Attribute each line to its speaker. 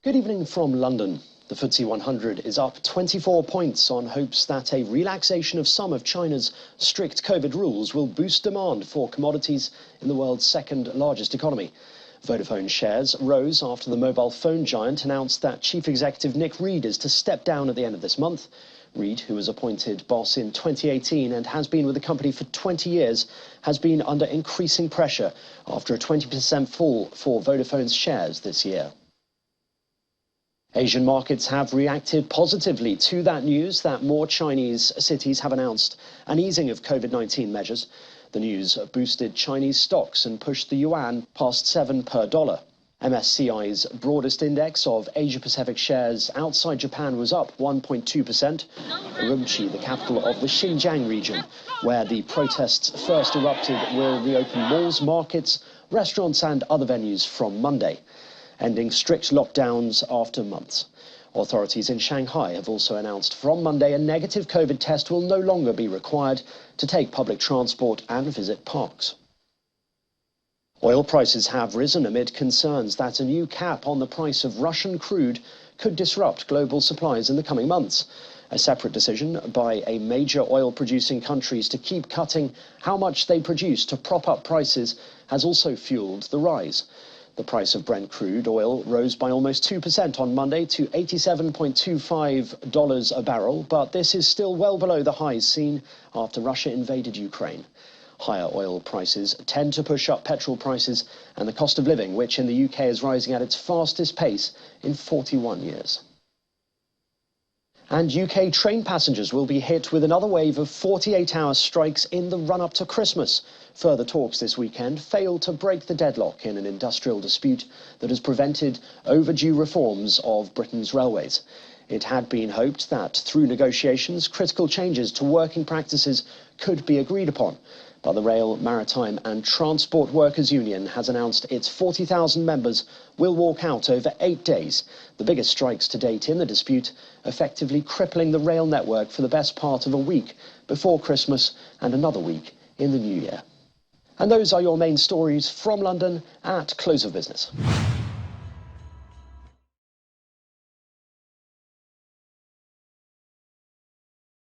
Speaker 1: Good evening from London. The FTSE 100 is up 24 points on hopes that a relaxation of some of China's strict COVID rules will boost demand for commodities in the world's second largest economy. Vodafone shares rose after the mobile phone giant announced that Chief Executive Nick Read is to step down at the end of this month. Read, who was appointed boss in 2018 and has been with the company for 20 years, has been under increasing pressure after a 20% fall for Vodafone's shares this year. Asian markets have reacted positively to that news that more Chinese cities have announced an easing of COVID-19 measures. The news boosted Chinese stocks and pushed the yuan past 7 per dollar. MSCI's broadest index of Asia-Pacific shares outside Japan was up 1.2%. Urumqi, the capital of the Xinjiang region, where the protests first erupted, will reopen malls, markets, restaurants and other venues from Monday, ending strict lockdowns after months. Authorities in Shanghai have also announced from Monday a negative COVID test will no longer be required to take public transport and visit parks. Oil prices have risen amid concerns that a new cap on the price of Russian crude could disrupt global supplies in the coming months. A separate decision by a major oil-producing countries to keep cutting how much they produce to prop up prices has also fueled the rise. The price of Brent crude oil rose by almost 2% on Monday to $87.25 a barrel, but this is still well below the highs seen after Russia invaded Ukraine. Higher oil prices tend to push up petrol prices and the cost of living, which in the UK is rising at its fastest pace in 41 years. And UK train passengers will be hit with another wave of 48-hour strikes in the run-up to Christmas. Further talks this weekend failed to break the deadlock in an industrial dispute that has prevented overdue reforms of Britain's railways. It had been hoped that through negotiations, critical changes to working practices could be agreed upon. But the Rail, Maritime and Transport Workers Union has announced its 40,000 members will walk out over 8 days, the biggest strikes to date in the dispute, effectively crippling the rail network for the best part of a week before Christmas and another week in the new year. And those are your main stories from London at close of business.